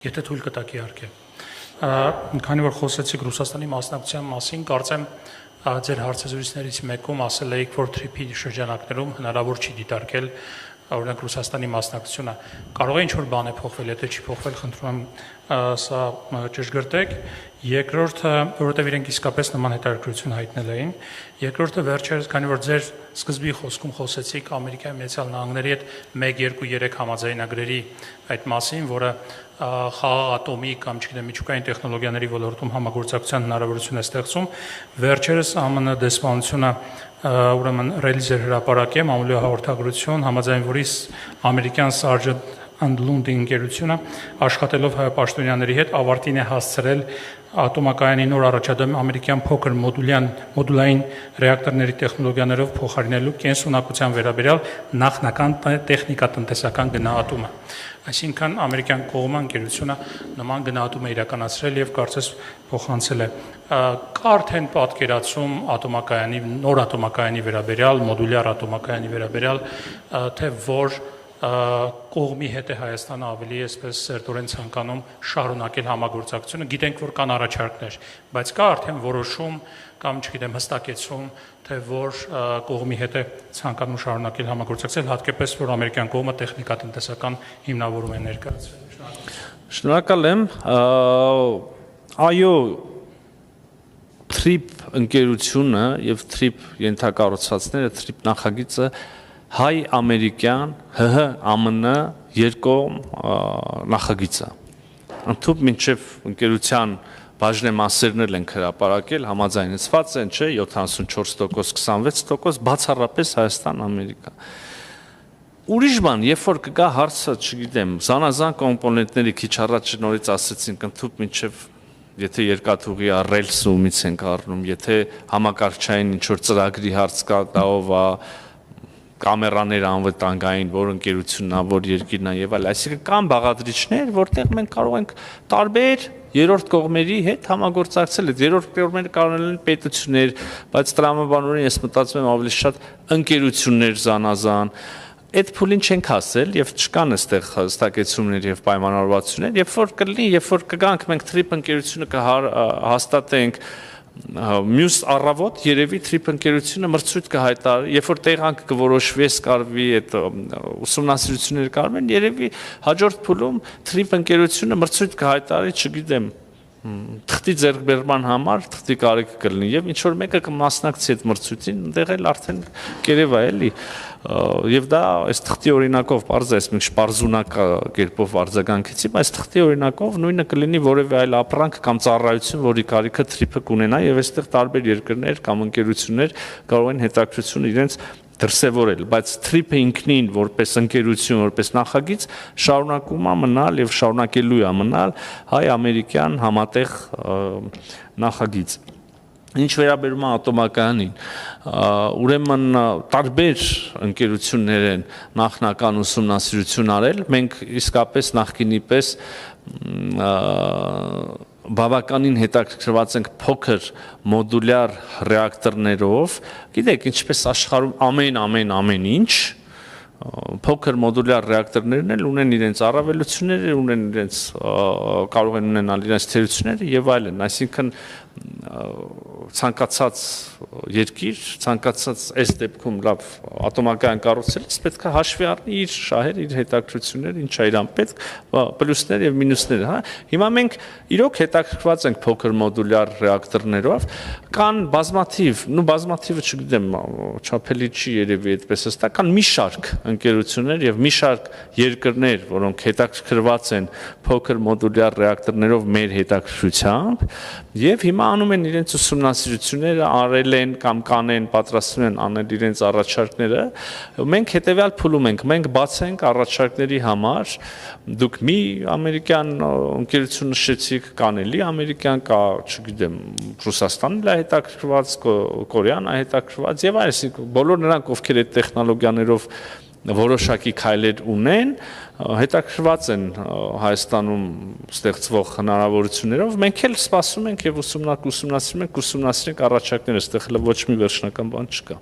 Եթե թույլ կտաք իհարկե։ Քանի որ խոսեցիք Ռուսաստանի մասնակցության մասին, կարծեմ ձեր հարցազրույցներից մեկում ասել եք, որ թրիփի շրջանակներում հնարավոր չի դիտարկել օրինակ Ռուսաստանի մասնակցությունը։ Կարող է ինչ-որ բան է փոխվել, եթե չի փոխվել, խնդրում եմ սա ճշգրտեք։ Երկրորդը, որովհետև իրենք իսկապես նման հետաքրքրություն հայտնել էին։ Երկրորդը վերջերս, քանի որ ձեր սկզբի խոսքում խոսեցիք Ամերիկայի Միացյալ Նահանգների հետ 1-2-3 համաձայնագրերի այդ մասին, որը խաղաղ ատոմի կամ չգիտեմ միջուկային տեխնոլոգիաների ոլորտում համագործակցության հնարավորություն է ստեղծում։ Վերջերս ԱՄՆ դեսպանությունը ուրեմն ռելիզեր հրապարակել մամուլի հաղորդագրություն, համաձայն որի ամերիկյան Sargent and Lundy ընկերությունը աշխատելով հայ պաշտոնյաների հետ ավարտին է հասցրել ատոմակայանի նոր առաջադեմ ամերիկյան փոքր մոդուլային ռեակտորների տեխնոլոգիաներով փոխարինելու կենսունակության վերաբերյալ նախնական տեխնիկատնտեսական գնահատումը։ Այսինքն ամերիկյան կողմը ընկերությունը նման գնահատում է իրականացրել եւ կարծես փոխանցել է։ Կա արդեն պատկերացում ատոմակայանի նոր ատոմակայանի վերաբերյալ, մոդուլյար ատոմակայանի վերաբերյալ, թե որ կողմի հետ է Հայաստանը ավելի այսպես սերտորեն ցանկանում շարունակել համագործակցությունը, գիտենք որ կան առաջարկներ, բայց կա արդեն որոշում կամ չգիտեմ հստակեցում, թե որ կողմի հետ է ցանկանում շարունակել համագործակցել, հատկապես որ ամերիկյան կողմը տեխնիկատնտեսական հիմնավորում է ներկայացրել։ Շնորհակալ եմ։ Այո, TRIP ընկերությունը եւ TRIP ենթակառուցվածքները, TRIP նախագիծը հայ-ամերիկյան ՀՀ-ԱՄՆ երկկողմ նախագիծ է։ Ընդհանուր մինչև ընկերության բաժնեմասերն ենք հրապարակել, համաձայնեցված են, չէ, 74%, 26%, բացառապես Հայաստան-Ամերիկա։ Ուրիշ բան, երբ որ կգա հարցը, չգիտեմ, զանազան կոմպոնենտների քիչ առաջ նորից ասեցինք, ընդհանուր մինչև եթե երկաթուղի ռելս ումից ենք առնում, եթե համակարգչային ինչ-որ ծրագրի հարց կա, դաով է կամերաներ անվտանգային, որ ընկերությունն է, որ երկիրն է եւ այլ, այսինքն կան բաղադրիչներ, որտեղ մենք կարող ենք տարբեր երրորդ կողմերի հետ համագործակցել։ Երրորդ կողմերը կարող են պետություններ, բայց տրամաբանորեն ես մտածում եմ ավելի շատ ընկերություններ զանազան։ Այդ փուլին չենք հասել եւ չկան այստեղ հստակեցումներ եւ պայմանավորվածություններ, երբ որ կլինի, երբ որ կգանք մենք TRIP ընկերությունը կհաստատենք մյուս առավոտ երևի TRIP ընկերությունը մրցույթ կհայտարարի, երբ որ տեղանք կորոշվի, կարվի այդ ուսումնասիրությունները կարվում են, երևի հաջորդ փուլում TRIP ընկերությունը մրցույթ կհայտարարի, չգիտեմ, թղթի ձեռքբերման համար, թղթի կարիք կլինի եւ ինչ որ մեկը կմասնակցի այդ մրցույթին, այնտեղ էլ արդեն կերևա էլի եւ դա այս թղթի օրինակով բարձր է, մենք շպարզունակ կերպով արձագանքեցի, բայց թղթի օրինակով նույնը կլինի որևէ այլ ապրանք կամ ծառայություն, որի կարիքը TRIP-ը կունենա եւ այստեղ տարբեր երկրներ կամ ընկերություններ կարող են հետաքրքրություն իրենց դրսևորել, բայց TRIP-ը ինքնին որպես ընկերություն, որպես նախագիծ շարունակում է մնալ եւ շարունակելու է մնալ հայ-ամերիկյան համատեղ նախագիծ։ Ինչ վերաբերում է ատոմակայանին, ուրեմն տարբեր ընկերություններ են նախնական ուսումնասիրություն արել, մենք իսկապես նախկինի պես բավականին հետաքրքրված ենք փոքր մոդուլյար ռեակտորներով, գիտեք, ինչպես աշխարհում ամեն ինչ, փոքր մոդուլյար ռեակտորներն էլ ունեն իրենց առավելությունները, ունեն իրենց կարող են ունենալ իրենց թերությունները եւ այլն, այսինքն ցանկացած երկիր, ցանկացած այս դեպքում լավ ատոմակայան կառուցելիս պետք է հաշվի առնի իր շահերը, իր հետաքրքրությունները, ինչ է իրան պետք, պլյուսները եւ մինուսները, հա։ Հիմա մենք իրոք հետաքրքրված ենք փոքր մոդուլյար ռեակտորներով, կան բազմաթիվը չգիտեմ, չափելի չի երևի այդպես հստակ, կան մի շարք ընկերություններ եւ մի շարք երկրներ, որոնք հետաքրքրված են փոքր մոդուլյար ռեակտորներով մեր հետաքրքրությամբ եւ հիմա անում են իրենց ուսումնասիրությունները, արել են կամ կանեն, պատրաստվում են անել իրենց առաջարկները, մենք հետեւյալ փուլում ենք, մենք բացենք առաջարկների համար, դուք մի ամերիկյան ընկերություն նշեցիք, կան էլի ամերիկյան, կա, չգիտեմ, Ռուսաստանն է հետաքրքրված, Կորեան է հետաքրքրված եւ այսինքն բոլոր նրանք, ովքեր այդ տեխնոլոգիաներով որոշակի քայլեր ունեն, հետաքրքրված են Հայաստանում ստեղծվող հնարավորություններով, մենք էլ սպասում ենք եւ ուսումնասիրում ենք առաջարկները, այստեղ ոչ մի վերջնական բան չկա։